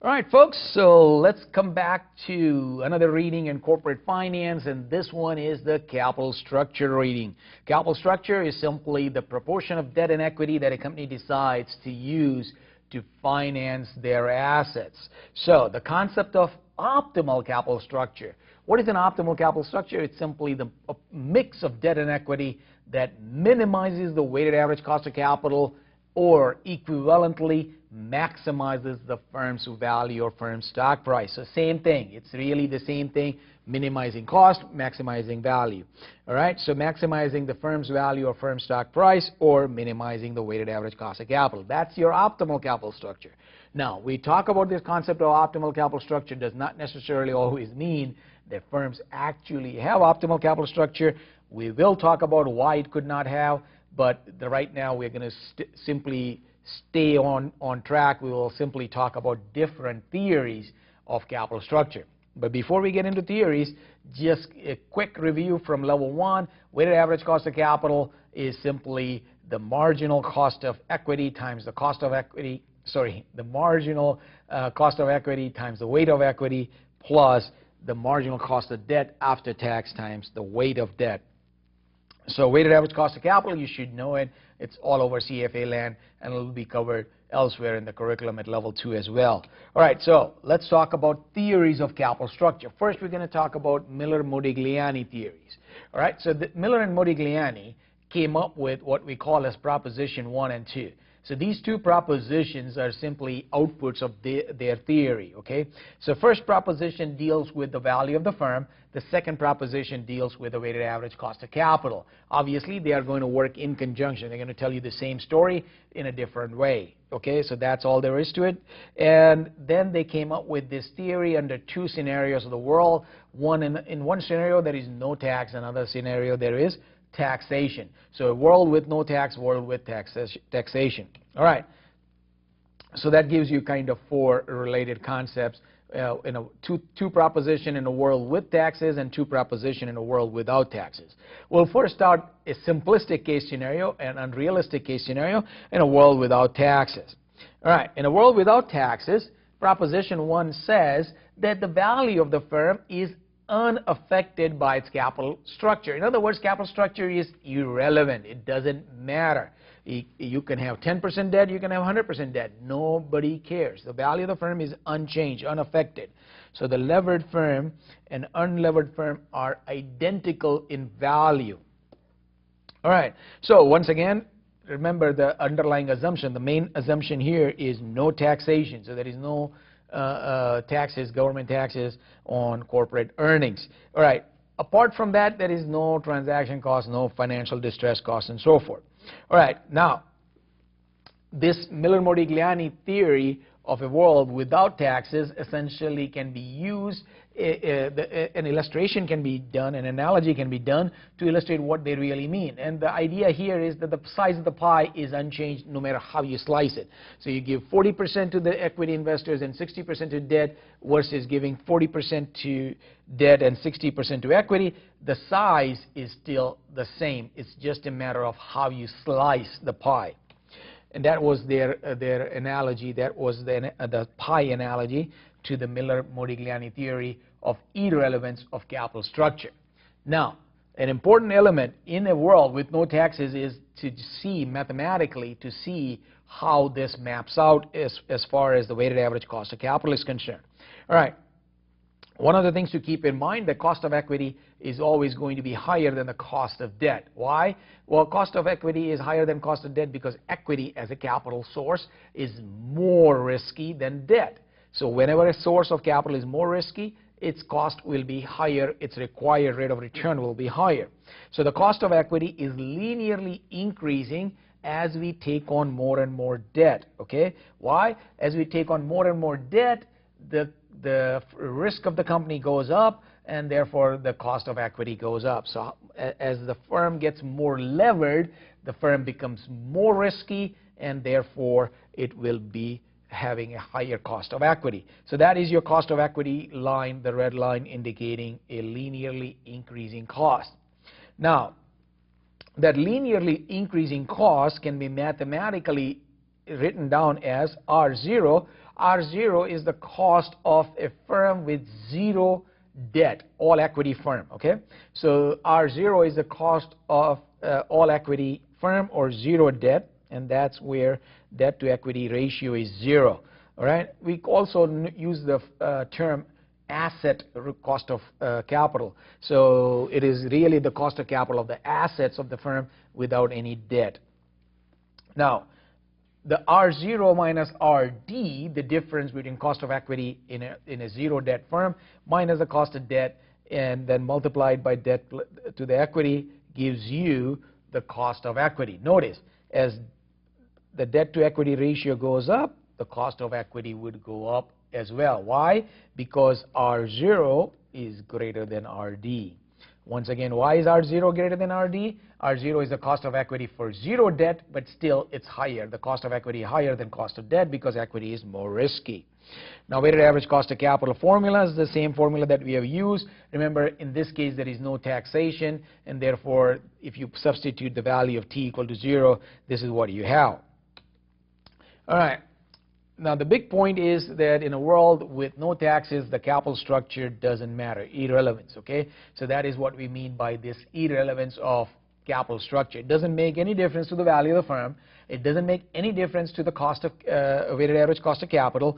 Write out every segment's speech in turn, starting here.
All right, folks, so let's come back to another reading in corporate finance, and this one is the capital structure reading. Capital structure is simply the proportion of debt and equity that a company decides to use to finance their assets. So the concept of optimal capital structure. What is an optimal capital structure? It's simply the mix of debt and equity that minimizes the weighted average cost of capital or equivalently maximizes the firm's value or firm's stock price. So same thing. It's really the same thing, minimizing cost, maximizing value. All right, so maximizing the firm's value or firm's stock price or minimizing the weighted average cost of capital. That's your optimal capital structure. Now, we talk about this concept of optimal capital structure does not necessarily always mean that firms actually have optimal capital structure. We will talk about why it could not have, but right now we're going to simply stay on track. We will simply talk about different theories of capital structure. But before we get into theories, just a quick review from level 1. Weighted average cost of capital is simply the marginal cost of equity times the cost of equity, the marginal cost of equity times the weight of equity plus the marginal cost of debt after tax times the weight of debt. So weighted average cost of capital, you should know it. It's all over CFA land, and it will be covered elsewhere in the curriculum at level 2 as well. All right, so let's talk about theories of capital structure. First, we're going to talk about Miller-Modigliani theories. All right, so Miller and Modigliani came up with what we call as proposition 1 and 2. So these two propositions are simply outputs of their theory, okay? So first proposition deals with the value of the firm. The second proposition deals with the weighted average cost of capital. Obviously, they are going to work in conjunction. They're going to tell you the same story in a different way, okay? So that's all there is to it. And then they came up with this theory under two scenarios of the world. In one scenario, there is no tax. Another scenario, there is taxation. So a world with no tax, world with taxation. All right. So that gives you kind of four related concepts. Two proposition in a world with taxes and two proposition in a world without taxes. We'll first start a simplistic case scenario, an unrealistic case scenario, in a world without taxes. All right. In a world without taxes, proposition 1 says that the value of the firm is unaffected by its capital structure. In other words, capital structure is irrelevant. It doesn't matter. You can have 10% debt, you can have 100% debt. Nobody cares. The value of the firm is unchanged, unaffected. So the levered firm and unlevered firm are identical in value. All right. So once again, remember the underlying assumption. The main assumption here is no taxation. So there is no taxes, government taxes on corporate earnings. All right. Apart from that, there is no transaction cost, no financial distress cost, and so forth. All right. Now, this Miller-Modigliani theory of a world without taxes essentially can be used. An illustration can be done, an analogy can be done to illustrate what they really mean. And the idea here is that the size of the pie is unchanged no matter how you slice it. So you give 40% to the equity investors and 60% to debt versus giving 40% to debt and 60% to equity. The size is still the same. It's just a matter of how you slice the pie. And that was their analogy. That was the pie analogy to the Miller-Modigliani theory of irrelevance of capital structure. Now, an important element in a world with no taxes is to see mathematically, to see how this maps out as far as the weighted average cost of capital is concerned. All right. One of the things to keep in mind, the cost of equity is always going to be higher than the cost of debt. Why? Well, cost of equity is higher than cost of debt because equity as a capital source is more risky than debt. So whenever a source of capital is more risky, its cost will be higher, its required rate of return will be higher. So the cost of equity is linearly increasing as we take on more and more debt. Okay? Why? As we take on more and more debt, the risk of the company goes up, and therefore the cost of equity goes up. So as the firm gets more levered, the firm becomes more risky, and therefore it will be having a higher cost of equity. So that is your cost of equity line, the red line indicating a linearly increasing cost. Now, that linearly increasing cost can be mathematically written down as R0. R0 is the cost of a firm with zero debt, all equity firm, okay? So R0 is the cost of all equity firm or zero debt, and that's where debt to equity ratio is 0. All right. We also use the term asset cost of capital. So it is really the cost of capital of the assets of the firm without any debt. Now, the R0 minus RD, the difference between cost of equity in a zero debt firm minus the cost of debt, and then multiplied by debt to the equity, gives you the cost of equity. Notice, as the debt to equity ratio goes up, the cost of equity would go up as well. Why? Because R0 is greater than RD. Once again, why is R0 greater than RD? R0 is the cost of equity for zero debt, but still it's higher. The cost of equity higher than cost of debt because equity is more risky. Now, weighted average cost of capital formula is the same formula that we have used. Remember, in this case, there is no taxation, and therefore, if you substitute the value of t equal to 0, this is what you have. All right. Now, the big point is that in a world with no taxes, the capital structure doesn't matter, irrelevance, okay? So that is what we mean by this irrelevance of capital structure. It doesn't make any difference to the value of the firm. It doesn't make any difference to the cost of weighted average cost of capital,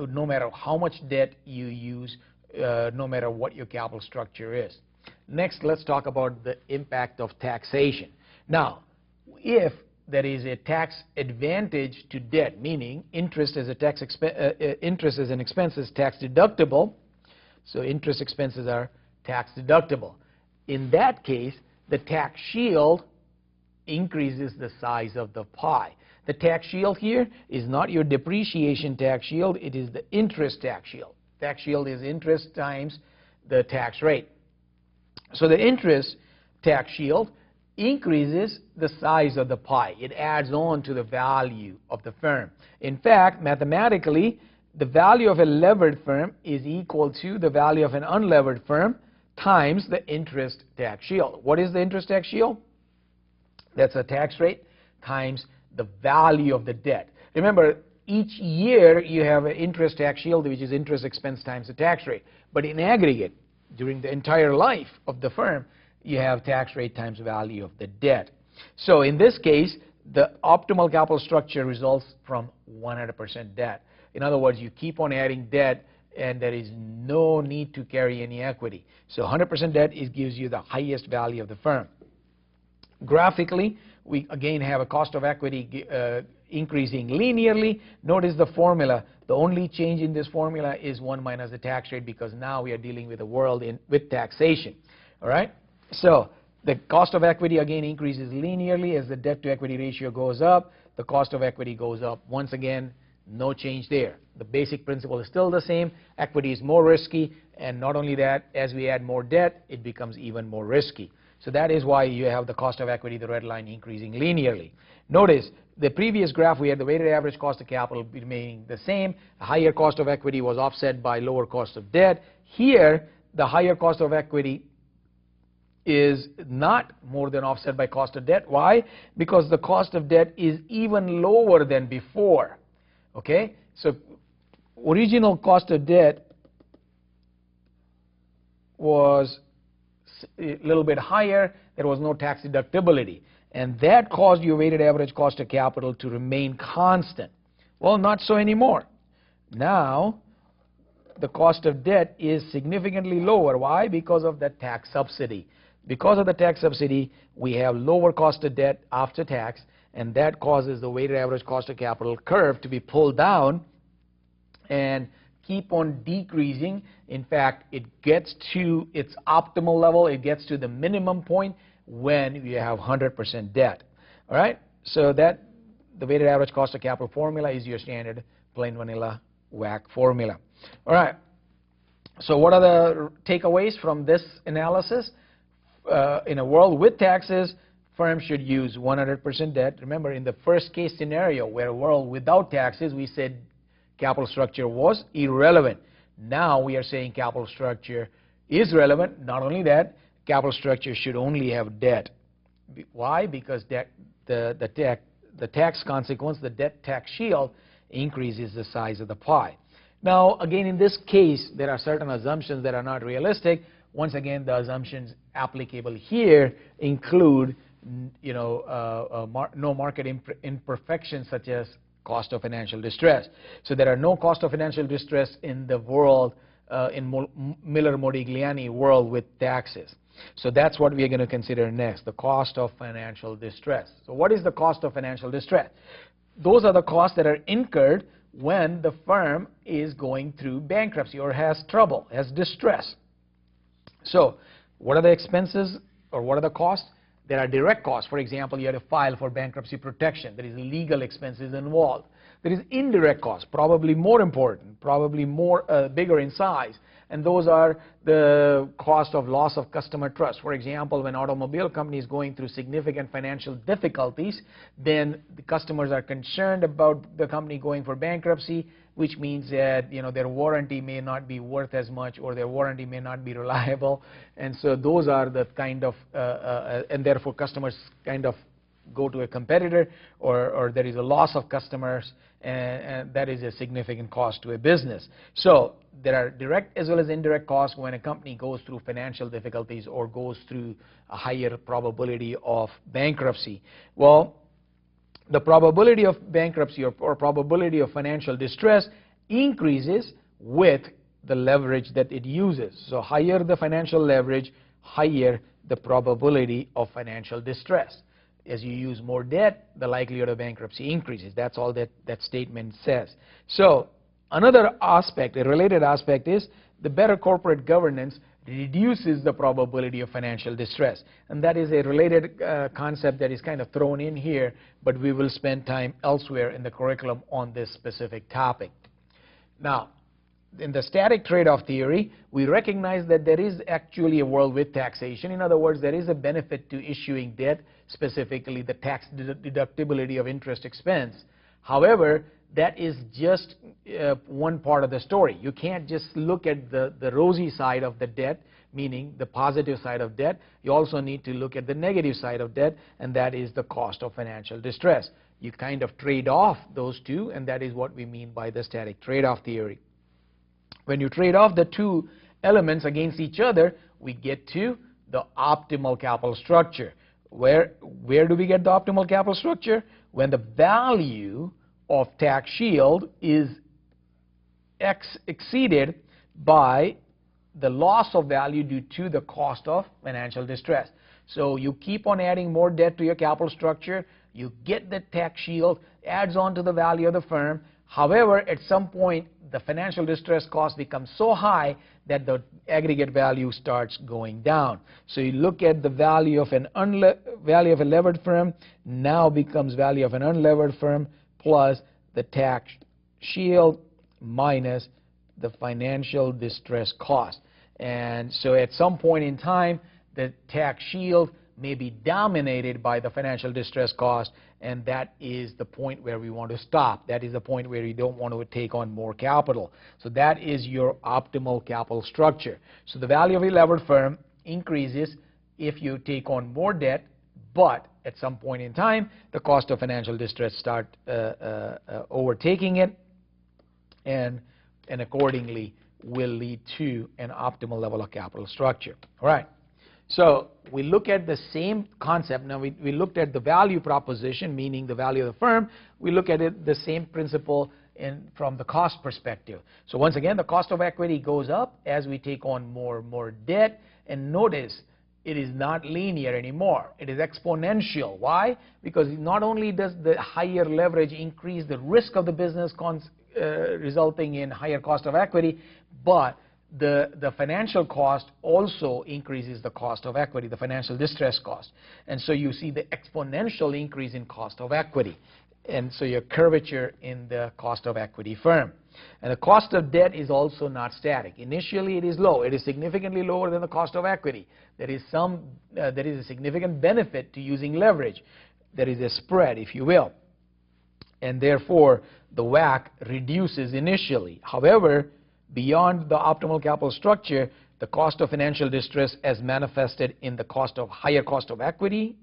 no matter how much debt you use, no matter what your capital structure is. Next, let's talk about the impact of taxation. Now, if there is a tax advantage to debt, meaning interest as an expense is tax deductible, so interest expenses are tax deductible. In that case, the tax shield increases the size of the pie. The tax shield here is not your depreciation tax shield, it is the interest tax shield. Tax shield is interest times the tax rate. So the interest tax shield increases the size of the pie. It adds on to the value of the firm. In fact, mathematically, the value of a levered firm is equal to the value of an unlevered firm times the interest tax shield. What is the interest tax shield? That's a tax rate times the value of the debt. Remember, each year you have an interest tax shield, which is interest expense times the tax rate. But in aggregate, during the entire life of the firm, you have tax rate times value of the debt. So in this case, the optimal capital structure results from 100% debt. In other words, you keep on adding debt and there is no need to carry any equity. So 100% debt gives you the highest value of the firm. Graphically, we again have a cost of equity increasing linearly. Notice the formula. The only change in this formula is 1 minus the tax rate because now we are dealing with a world with taxation. All right? So the cost of equity again increases linearly as the debt to equity ratio goes up. The cost of equity goes up. Once again, no change there. The basic principle is still the same. Equity is more risky, and not only that, as we add more debt, it becomes even more risky. So that is why you have the cost of equity, the red line, increasing linearly. Notice the previous graph, we had the weighted average cost of capital remaining the same. A higher cost of equity was offset by lower cost of debt. Here, the higher cost of equity is not more than offset by cost of debt. Why? Because the cost of debt is even lower than before. Okay? So original cost of debt was a little bit higher. There was no tax deductibility. And that caused your weighted average cost of capital to remain constant. Well, not so anymore. Now, the cost of debt is significantly lower. Why? Because of the tax subsidy. Because of the tax subsidy, we have lower cost of debt after tax, and that causes the weighted average cost of capital curve to be pulled down and keep on decreasing. In fact, it gets to its optimal level. It gets to the minimum point when you have 100% debt. All right? So that the weighted average cost of capital formula is your standard plain vanilla WACC formula. All right. So what are the takeaways from this analysis? In a world with taxes, firms should use 100% debt. Remember, in the first case scenario, where a world without taxes, we said capital structure was irrelevant. Now we are saying capital structure is relevant. Not only that, capital structure should only have debt. Why? Because the the tax consequence, the debt tax shield, increases the size of the pie. Now, again, in this case, there are certain assumptions that are not realistic. Once again, the assumptions applicable here include, no market imperfections such as cost of financial distress. So there are no cost of financial distress in the world, in Miller-Modigliani world with taxes. So that's what we are going to consider next, the cost of financial distress. So what is the cost of financial distress? Those are the costs that are incurred when the firm is going through bankruptcy or has trouble, has distress. So what are the expenses or what are the costs? There are direct costs. For example, you have to file for bankruptcy protection. There is legal expenses involved. There is indirect costs, probably more important, probably more bigger in size. And those are the cost of loss of customer trust. For example, when automobile company is going through significant financial difficulties, then the customers are concerned about the company going for bankruptcy, which means that their warranty may not be worth as much or their warranty may not be reliable. And so those are the kind of, and therefore customers kind of go to a competitor, or there is a loss of customers, and that is a significant cost to a business. So there are direct as well as indirect costs when a company goes through financial difficulties or goes through a higher probability of bankruptcy. Well, the probability of bankruptcy or probability of financial distress increases with the leverage that it uses. So higher the financial leverage, higher the probability of financial distress. As you use more debt, the likelihood of bankruptcy increases. That's all that statement says. So another aspect, a related aspect, is the better corporate governance reduces the probability of financial distress. And that is a related concept that is kind of thrown in here, but we will spend time elsewhere in the curriculum on this specific topic. Now, in the static trade-off theory, we recognize that there is actually a world with taxation. In other words, there is a benefit to issuing debt, specifically the tax deductibility of interest expense. However, that is just one part of the story. You can't just look at the rosy side of the debt, meaning the positive side of debt. You also need to look at the negative side of debt, and that is the cost of financial distress. You kind of trade off those two, and that is what we mean by the static trade-off theory. When you trade off the two elements against each other, we get to the optimal capital structure. Where do we get the optimal capital structure? When the value of tax shield is exceeded by the loss of value due to the cost of financial distress. So you keep on adding more debt to your capital structure, you get the tax shield, adds on to the value of the firm. However, at some point, the financial distress cost becomes so high that the aggregate value starts going down. So you look at the value of value of a levered firm now becomes value of an unlevered firm plus the tax shield minus the financial distress cost. And so at some point in time, the tax shield may be dominated by the financial distress cost, and that is the point where we want to stop. That is the point where you don't want to take on more capital. So that is your optimal capital structure. So the value of a levered firm increases if you take on more debt, but at some point in time, the cost of financial distress start overtaking it, and accordingly will lead to an optimal level of capital structure. All right. So we look at the same concept. Now we looked at the value proposition, meaning the value of the firm. We look at it the same principle from the cost perspective. So once again, the cost of equity goes up as we take on more debt. And notice, it is not linear anymore. It is exponential. Why? Because not only does the higher leverage increase the risk of the business resulting in higher cost of equity, but the financial cost also increases the cost of equity, the financial distress cost. And so you see the exponential increase in cost of equity. And so your curvature in the cost of equity firm. And the cost of debt is also not static. Initially it is low. It is significantly lower than the cost of equity. There is a significant benefit to using leverage. There is a spread, if you will. And therefore the WACC reduces initially. However, beyond the optimal capital structure, the cost of financial distress as manifested in the higher cost of equity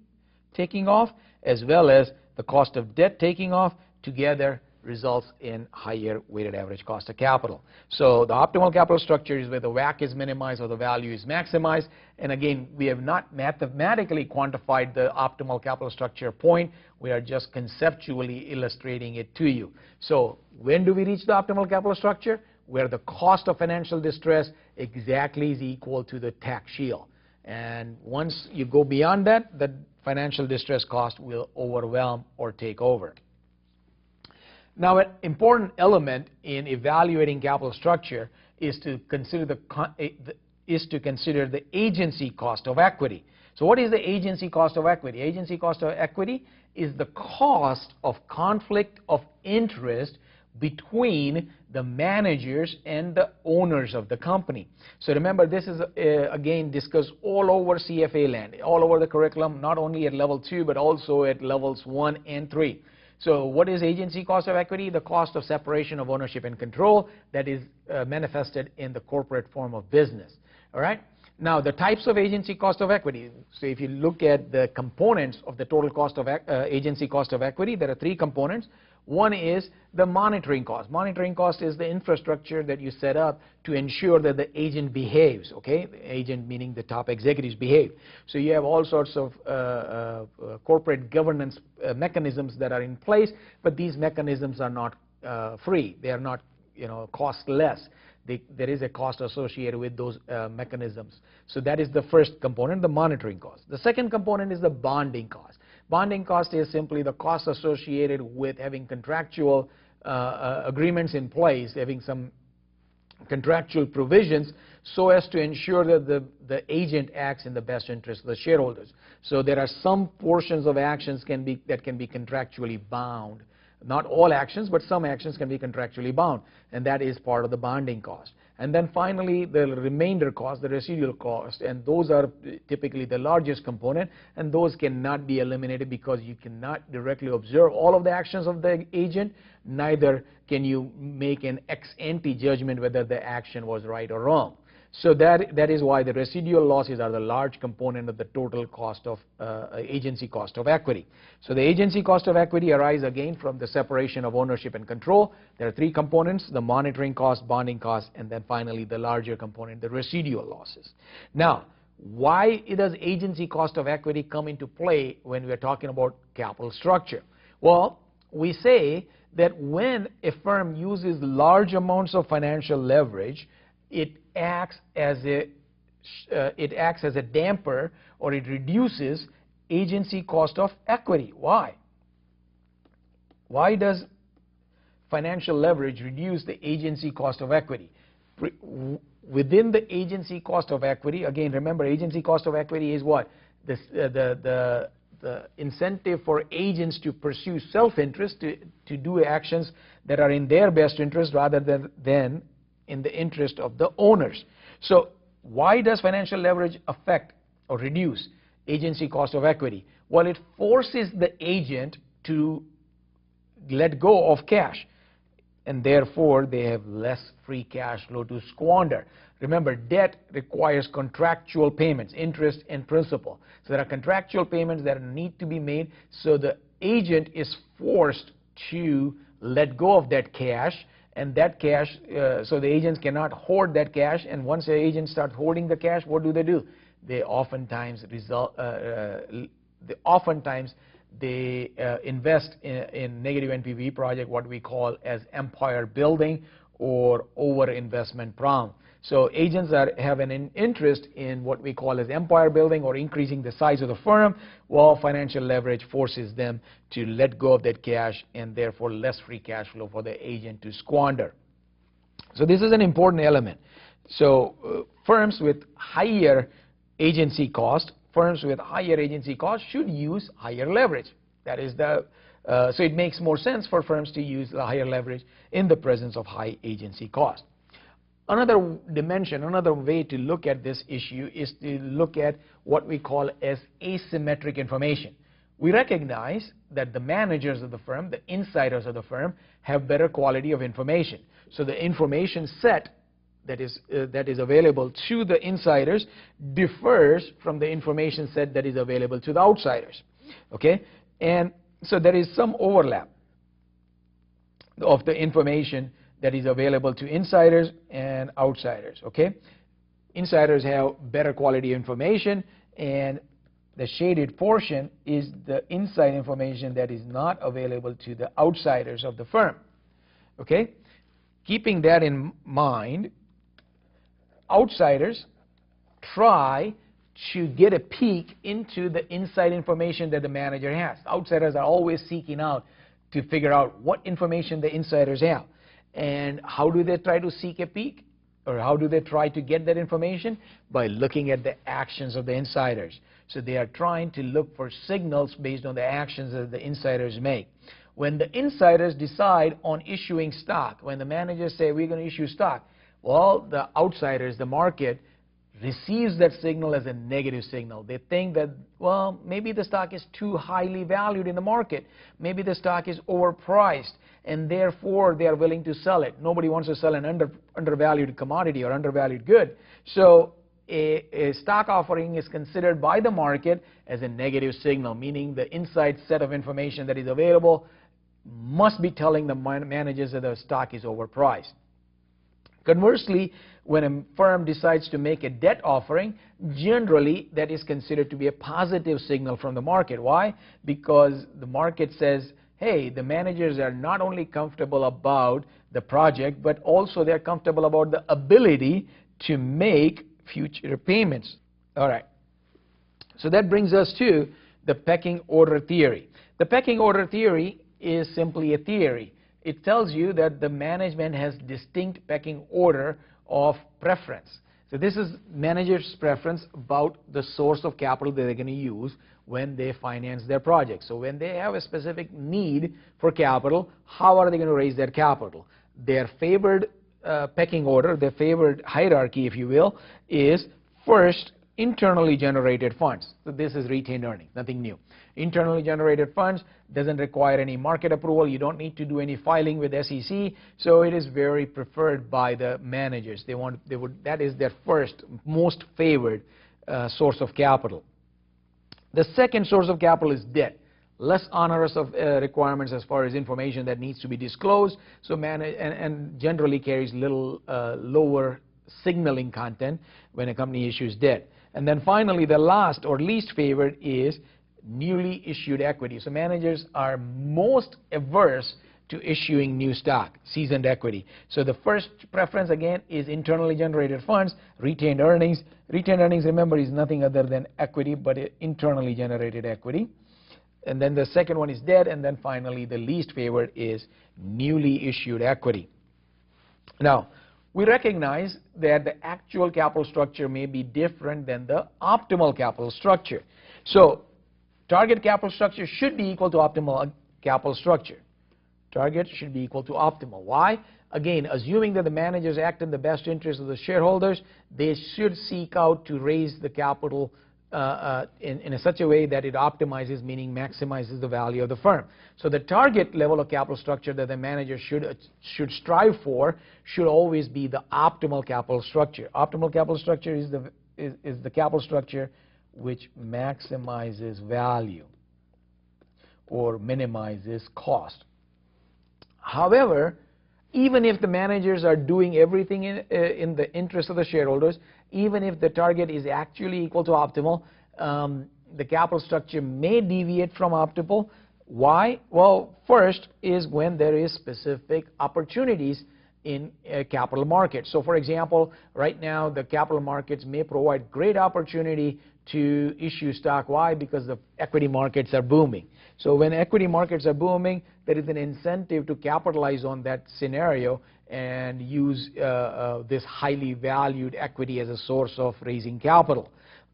taking off, as well as the cost of debt taking off together results in higher weighted average cost of capital. So the optimal capital structure is where the WACC is minimized or the value is maximized. And again, we have not mathematically quantified the optimal capital structure point. We are just conceptually illustrating it to you. So when do we reach the optimal capital structure? Where the cost of financial distress exactly is equal to the tax shield. And once you go beyond that, the financial distress cost will overwhelm or take over. Now, an important element in evaluating capital structure is to consider the agency cost of equity. So what is the agency cost of equity? Agency cost of equity is the cost of conflict of interest between the managers and the owners of the company. So remember, this is again discussed all over CFA land, all over the curriculum, not only at level 2 but also at levels 1 and 3. So what is agency cost of equity? The cost of separation of ownership and control that is manifested in the corporate form of business. All right? Now, the types of agency cost of equity. So if you look at the components of the total cost of agency cost of equity, there are 3 components. One is the monitoring cost. Monitoring cost is the infrastructure that you set up to ensure that the agent behaves, okay? The agent meaning the top executives behave. So you have all sorts of corporate governance mechanisms that are in place, but these mechanisms are not free. They are not, costless. There is a cost associated with those mechanisms. So that is the first component, the monitoring cost. The second component is the bonding cost. Bonding cost is simply the cost associated with having contractual agreements in place, having some contractual provisions so as to ensure that the agent acts in the best interest of the shareholders. So there are some portions of actions that can be contractually bound. Not all actions, but some actions can be contractually bound, and that is part of the bonding cost. And then finally, the remainder cost, the residual cost, and those are typically the largest component, and those cannot be eliminated because you cannot directly observe all of the actions of the agent, neither can you make an ex ante judgment whether the action was right or wrong. So that is why the residual losses are the large component of the total cost of agency cost of equity. So the agency cost of equity arises again from the separation of ownership and control. There are 3 components: the monitoring cost, bonding cost, and then finally the larger component, the residual losses. Now, why does agency cost of equity come into play when we're talking about capital structure? Well, we say that when a firm uses large amounts of financial leverage, it acts as a damper, or it reduces agency cost of equity. Why? Why does financial leverage reduce the agency cost of equity? Within the agency cost of equity, again, remember, agency cost of equity is what? The incentive for agents to pursue self-interest, to do actions that are in their best interest rather than in the interest of the owners. So why does financial leverage affect or reduce agency cost of equity? Well, it forces the agent to let go of cash, and therefore they have less free cash flow to squander. Remember, debt requires contractual payments, interest and principal. So there are contractual payments that need to be made, so the agent is forced to let go of that cash. And that cash, so the agents cannot hoard that cash, and once the agents start hoarding the cash, what do? They oftentimes invest in negative NPV project, what we call as empire building or over investment prone. So agents have an interest in what we call as empire building or increasing the size of the firm, while financial leverage forces them to let go of that cash, and therefore less free cash flow for the agent to squander. So this is an important element. So firms with higher agency cost should use higher leverage. That is so it makes more sense for firms to use the higher leverage in the presence of high agency cost. Another dimension, another way to look at this issue is to look at what we call as asymmetric information. We recognize that the managers of the firm, the insiders of the firm, have better quality of information. So the information set that is available to the insiders differs from the information set that is available to the outsiders. Okay? And so there is some overlap of the information that is available to insiders and outsiders. Okay, insiders have better quality information, and the shaded portion is the inside information that is not available to the outsiders of the firm. Okay, keeping that in mind, outsiders try to get a peek into the inside information that the manager has. Outsiders are always seeking out to figure out what information the insiders have. And how do they try to seek a peek? Or how do they try to get that information? By looking at the actions of the insiders. So they are trying to look for signals based on the actions that the insiders make. When the insiders decide on issuing stock, when the managers say we're going to issue stock, well, the outsiders, the market, receives that signal as a negative signal. They think that, well, maybe the stock is too highly valued in the market. Maybe the stock is overpriced, and therefore they are willing to sell it. Nobody wants to sell an undervalued commodity or undervalued good. So a stock offering is considered by the market as a negative signal, meaning the inside set of information that is available must be telling the managers that the stock is overpriced. Conversely, when a firm decides to make a debt offering, generally that is considered to be a positive signal from the market. Why? Because the market says, hey, the managers are not only comfortable about the project, but also they're comfortable about the ability to make future payments. All right. So that brings us to the pecking order theory. The pecking order theory is simply a theory. It tells you that the management has distinct pecking order of preference. So this is manager's preference about the source of capital that they're going to use when they finance their project. So when they have a specific need for capital, how are they going to raise their capital? Their favored pecking order, their favored hierarchy, if you will, is first internally generated funds. So this is retained earnings, nothing new. Internally generated funds doesn't require any market approval. You don't need to do any filing with SEC. So it is very preferred by the managers. That is their first, most favored source of capital. The second source of capital is debt. Less onerous of requirements as far as information that needs to be disclosed. So and generally carries little lower signaling content when a company issues debt. And then finally, the last or least favored is newly issued equity. So managers are most averse to issuing new stock, seasoned equity. So the first preference again is internally generated funds, retained earnings. Retained earnings, remember, is nothing other than equity, but internally generated equity. And then the second one is debt, and then finally the least favored is newly issued equity. Now, we recognize that the actual capital structure may be different than the optimal capital structure. So target capital structure should be equal to optimal capital structure. Target should be equal to optimal. Why? Again, assuming that the managers act in the best interest of the shareholders, they should seek out to raise the capital in such a way that it optimizes, meaning maximizes the value of the firm. So the target level of capital structure that the manager should strive for should always be the optimal capital structure. Optimal capital structure is the capital structure which maximizes value or minimizes cost. However, even if the managers are doing everything in the interest of the shareholders, even if the target is actually equal to optimal, the capital structure may deviate from optimal. Why? Well, first is when there is specific opportunities in capital markets. So for example, right now the capital markets may provide great opportunity to issue stock. Why? Because the equity markets are booming. So when equity markets are booming, there is an incentive to capitalize on that scenario and use this highly valued equity as a source of raising capital.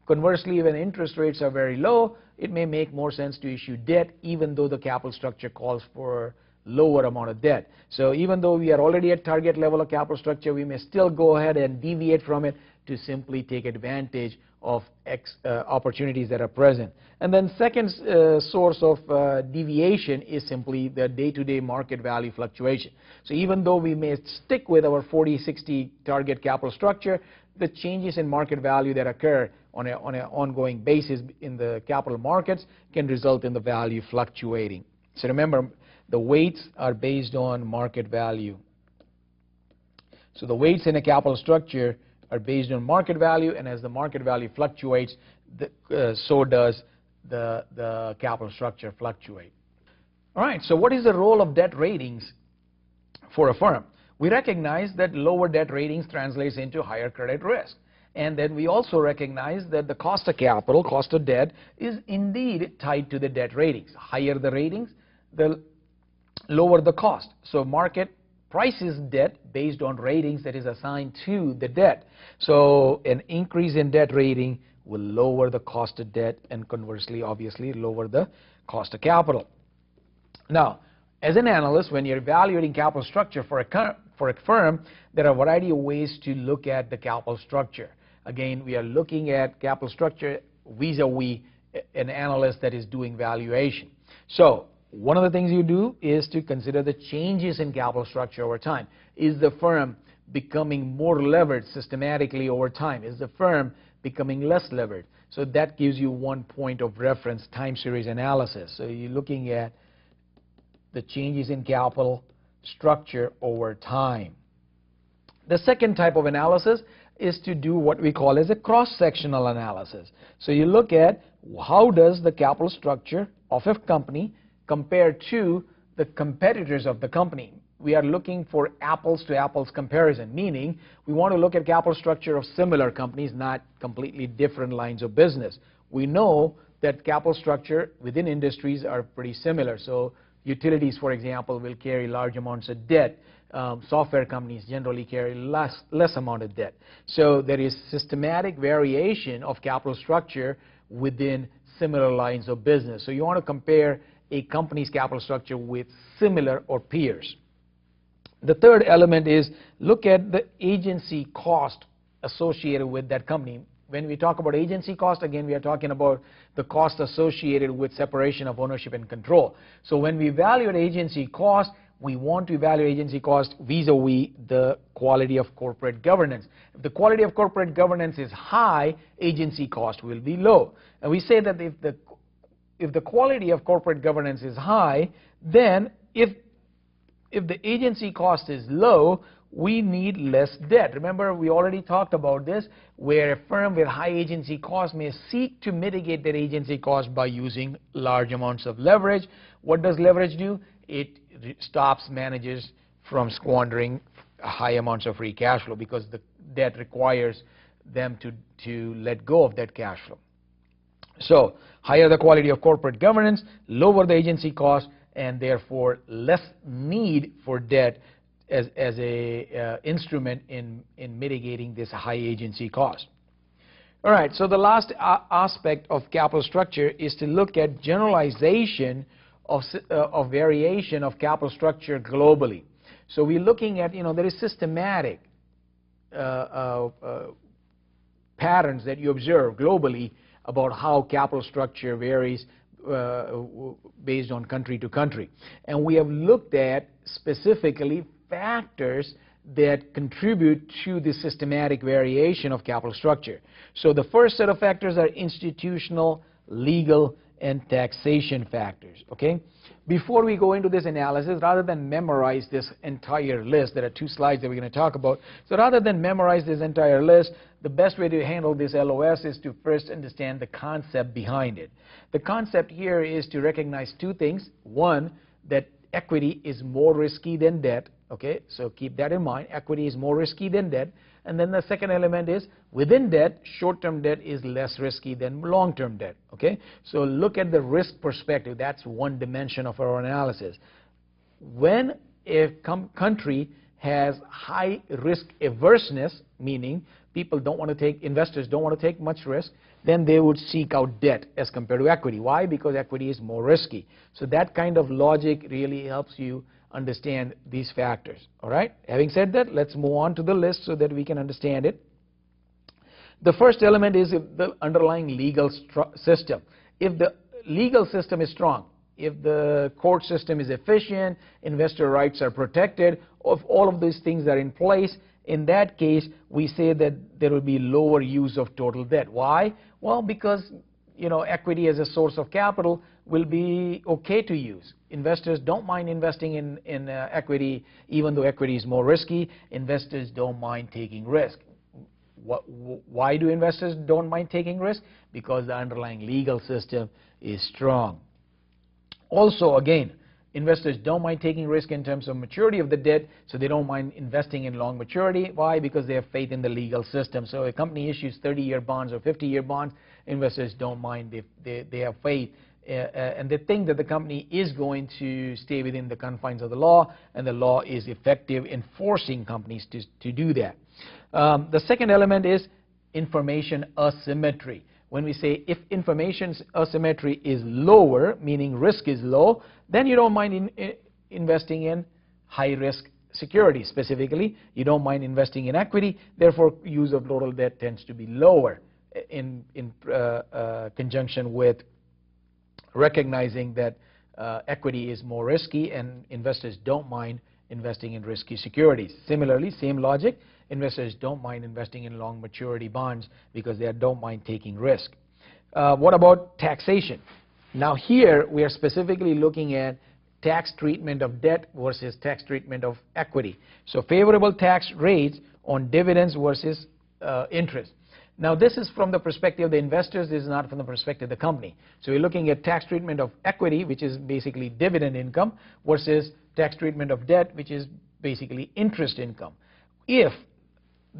Conversely, when interest rates are very low, it may make more sense to issue debt, even though the capital structure calls for lower amount of debt. So even though we are already at target level of capital structure, we may still go ahead and deviate from it to simply take advantage of opportunities that are present. And then second source of deviation is simply the day-to-day market value fluctuation. So even though we may stick with our 40-60 target capital structure, the changes in market value that occur on an ongoing basis in the capital markets can result in the value fluctuating. So remember, the weights are based on market value. So the weights in a capital structure are based on market value, and as the market value fluctuates, so does the capital structure fluctuate. All right, so what is the role of debt ratings for a firm? We recognize that lower debt ratings translates into higher credit risk. And then we also recognize that the cost of capital, cost of debt, is indeed tied to the debt ratings. Higher the ratings, the lower the cost. So market prices debt based on ratings that is assigned to the debt. So an increase in debt rating will lower the cost of debt and conversely, obviously, lower the cost of capital. Now, as an analyst, when you're evaluating capital structure for a firm, there are a variety of ways to look at the capital structure. Again, we are looking at capital structure vis-a-vis an analyst that is doing valuation. So one of the things you do is to consider the changes in capital structure over time. Is the firm becoming more leveraged systematically over time? Is the firm becoming less leveraged? So that gives you one point of reference, time series analysis. So you're looking at the changes in capital structure over time. The second type of analysis is to do what we call as a cross-sectional analysis. So you look at how does the capital structure of a company compare to the competitors of the company. We are looking for apples to apples comparison, meaning we want to look at capital structure of similar companies, not completely different lines of business. We know that capital structure within industries are pretty similar. So utilities, for example, will carry large amounts of debt. Software companies generally carry less amount of debt. So there is systematic variation of capital structure within similar lines of business. So you want to compare a company's capital structure with similar or peers. The third element is look at the agency cost associated with that company. When we talk about agency cost, again, we are talking about the cost associated with separation of ownership and control. So when we evaluate agency cost, we want to evaluate agency cost vis-a-vis the quality of corporate governance. If the quality of corporate governance is high, agency cost will be low. And we say that if the quality of corporate governance is high, then if the agency cost is low, we need less debt. Remember, we already talked about this, where a firm with high agency cost may seek to mitigate that agency cost by using large amounts of leverage. What does leverage do? It stops managers from squandering high amounts of free cash flow because the debt requires them to let go of that cash flow. So higher the quality of corporate governance, lower the agency cost, and therefore less need for debt as a instrument in mitigating this high agency cost. All right, so the last aspect of capital structure is to look at generalization of variation of capital structure globally. So we're looking at, there is systematic patterns that you observe globally about how capital structure varies based on country to country. And we have looked at specifically factors that contribute to the systematic variation of capital structure. So the first set of factors are institutional, legal, and taxation factors. Okay? Before we go into this analysis, rather than memorize this entire list, there are two slides that we're going to talk about. So rather than memorize this entire list, the best way to handle this LOS is to first understand the concept behind it. The concept here is to recognize two things. One, that equity is more risky than debt. Okay, so keep that in mind. Equity is more risky than debt. And then the second element is within debt, short-term debt is less risky than long-term debt. Okay, so look at the risk perspective. That's one dimension of our analysis. When a country has high risk averseness, meaning people don't want to take, investors don't want to take much risk, then they would seek out debt as compared to equity. Why? Because equity is more risky. So that kind of logic really helps you understand these factors. All right? Having said that, let's move on to the list so that we can understand it. The first element is the underlying legal system. If the legal system is strong, if the court system is efficient, investor rights are protected, if all of these things are in place, in that case, we say that there will be lower use of total debt. Why? Well, because equity as a source of capital will be okay to use. Investors don't mind investing in equity, even though equity is more risky. Investors don't mind taking risk. Why do investors don't mind taking risk? Because the underlying legal system is strong. Also, again, investors don't mind taking risk in terms of maturity of the debt, so they don't mind investing in long maturity. Why? Because they have faith in the legal system. So a company issues 30-year bonds or 50-year bonds, investors don't mind. They have faith, and they think that the company is going to stay within the confines of the law, and the law is effective in forcing companies to do that. The second element is information asymmetry. When we say if information asymmetry is lower, meaning risk is low, then you don't mind investing in high-risk securities. Specifically, you don't mind investing in equity. Therefore, use of total debt tends to be lower in conjunction with recognizing that equity is more risky and investors don't mind investing in risky securities. Similarly, same logic, investors don't mind investing in long maturity bonds because they don't mind taking risk. What about taxation? Now here we are specifically looking at tax treatment of debt versus tax treatment of equity. So favorable tax rates on dividends versus interest. Now this is from the perspective of the investors, this is not from the perspective of the company. So we're looking at tax treatment of equity, which is basically dividend income, versus tax treatment of debt, which is basically interest income. If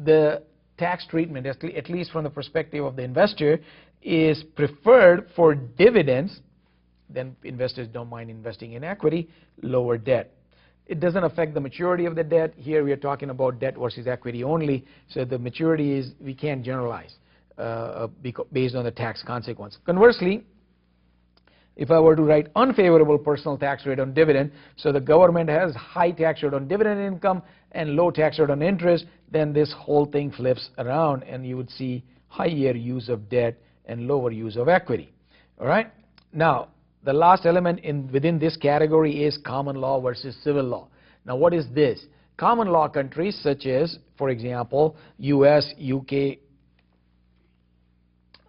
the tax treatment, at least from the perspective of the investor, is preferred for dividends, then investors don't mind investing in equity, lower debt. It doesn't affect the maturity of the debt. Here we are talking about debt versus equity only, so the maturity is, we can't generalize based on the tax consequence. Conversely, if I were to write unfavorable personal tax rate on dividend, so the government has high tax rate on dividend income and low tax rate on interest, then this whole thing flips around and you would see higher use of debt and lower use of equity. All right? Now, the last element within this category is common law versus civil law. Now, what is this? Common law countries such as, for example, US, UK,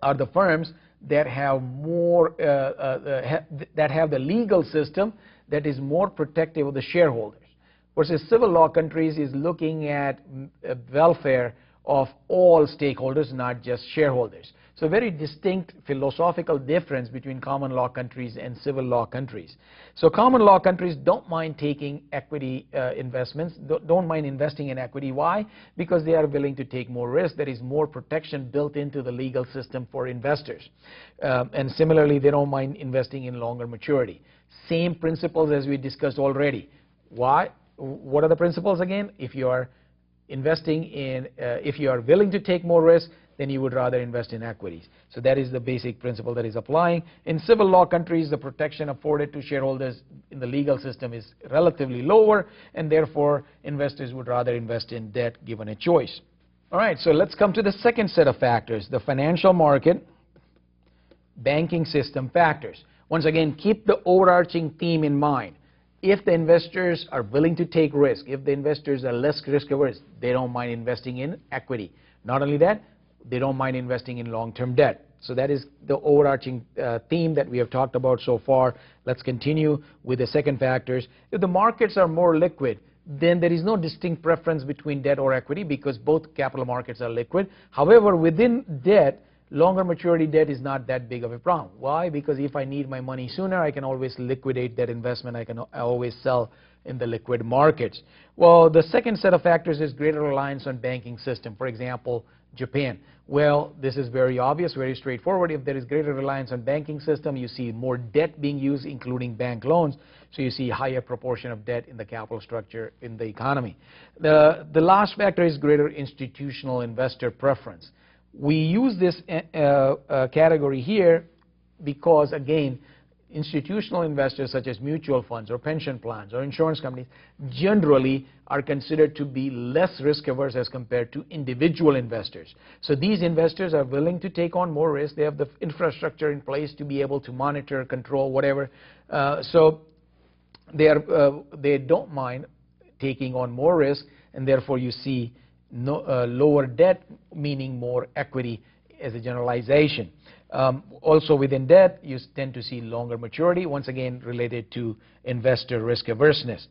are the firms that have more, that have the legal system that is more protective of the shareholders. Versus civil law countries is looking at welfare of all stakeholders, not just shareholders. So very distinct philosophical difference between common law countries and civil law countries. So common law countries don't mind taking equity investments, don't mind investing in equity. Why? Because they are willing to take more risk. There is more protection built into the legal system for investors. And similarly, they don't mind investing in longer maturity. Same principles as we discussed already. Why? What are the principles again? If you are investing in, if you are willing to take more risk, then you would rather invest in equities. So that is the basic principle that is applying. In civil law countries, the protection afforded to shareholders in the legal system is relatively lower, and therefore investors would rather invest in debt given a choice. All right, so let's come to the second set of factors, the financial market, banking system factors. Once again, keep the overarching theme in mind. If the investors are willing to take risk, if the investors are less risk averse, they don't mind investing in equity. Not only that, they don't mind investing in long-term debt. So that is the overarching theme that we have talked about so far. Let's continue with the second factors. If the markets are more liquid, then there is no distinct preference between debt or equity because both capital markets are liquid. However, within debt, longer maturity debt is not that big of a problem. Why? Because if I need my money sooner, I can always liquidate that investment. I always sell in the liquid markets. Well, the second set of factors is greater reliance on banking system. For example, Japan. Well, this is very obvious, very straightforward. If there is greater reliance on banking system, you see more debt being used, including bank loans. So you see higher proportion of debt in the capital structure in the economy. The last factor is greater institutional investor preference. We use this category here because, again, institutional investors such as mutual funds or pension plans or insurance companies generally are considered to be less risk averse as compared to individual investors. So these investors are willing to take on more risk. They have the infrastructure in place to be able to monitor, control, whatever. So they don't mind taking on more risk, and therefore you see lower debt, meaning more equity as a generalization. Also within debt, you tend to see longer maturity, once again related to investor risk averseness.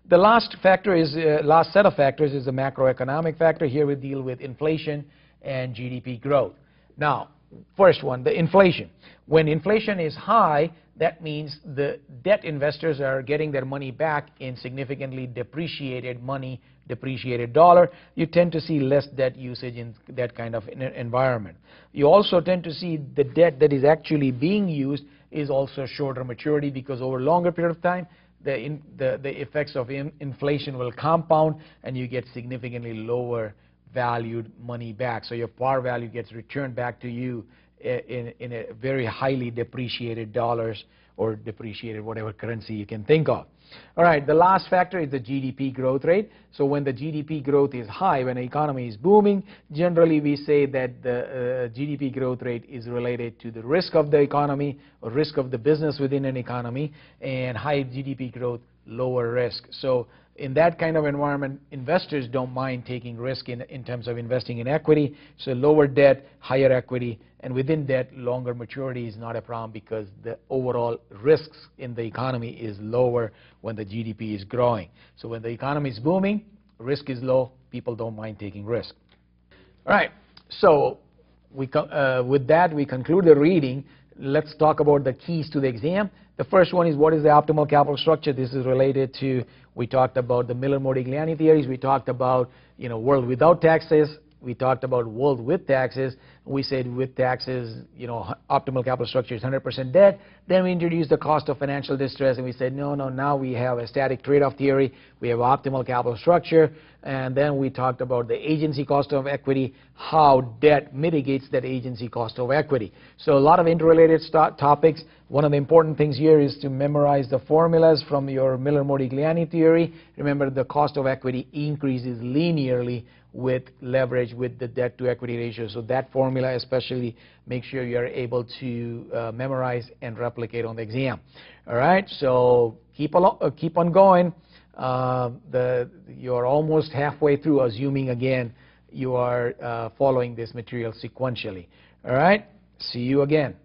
The last factor is, last set of factors is the macroeconomic factor. Here we deal with inflation and GDP growth. Now, first one, the inflation. When inflation is high, that means the debt investors are getting their money back in significantly depreciated money, depreciated dollar. You tend to see less debt usage in that kind of environment. You also tend to see the debt that is actually being used is also shorter maturity, because over a longer period of time, the effects of inflation will compound and you get significantly lower valued money back. So your par value gets returned back to you in a very highly depreciated dollars or depreciated whatever currency you can think of. All right, the last factor is the GDP growth rate. So when the GDP growth is high, when the economy is booming, generally we say that the GDP growth rate is related to the risk of the economy or risk of the business within an economy, and high GDP growth, lower risk. So in that kind of environment, investors don't mind taking risk in terms of investing in equity. So lower debt, higher equity, and within debt, longer maturity is not a problem, because the overall risks in the economy is lower when the GDP is growing. So when the economy is booming, risk is low, people don't mind taking risk. All right, so with that, we conclude the reading. Let's talk about the keys to the exam. The first one is, what is the optimal capital structure? This is related to, we talked about the Miller-Modigliani theories. We talked about, world without taxes. We talked about world with taxes. We said with taxes, optimal capital structure is 100% debt. Then we introduced the cost of financial distress, and we said, no, now we have a static trade-off theory. We have optimal capital structure. And then we talked about the agency cost of equity, how debt mitigates that agency cost of equity. So a lot of interrelated topics. One of the important things here is to memorize the formulas from your Miller-Modigliani theory. Remember, the cost of equity increases linearly with leverage, with the debt to equity ratio. So that formula especially, make sure you're able to memorize and replicate on the exam. All right, so keep on going. You're almost halfway through, assuming again you are following this material sequentially. All right, see you again.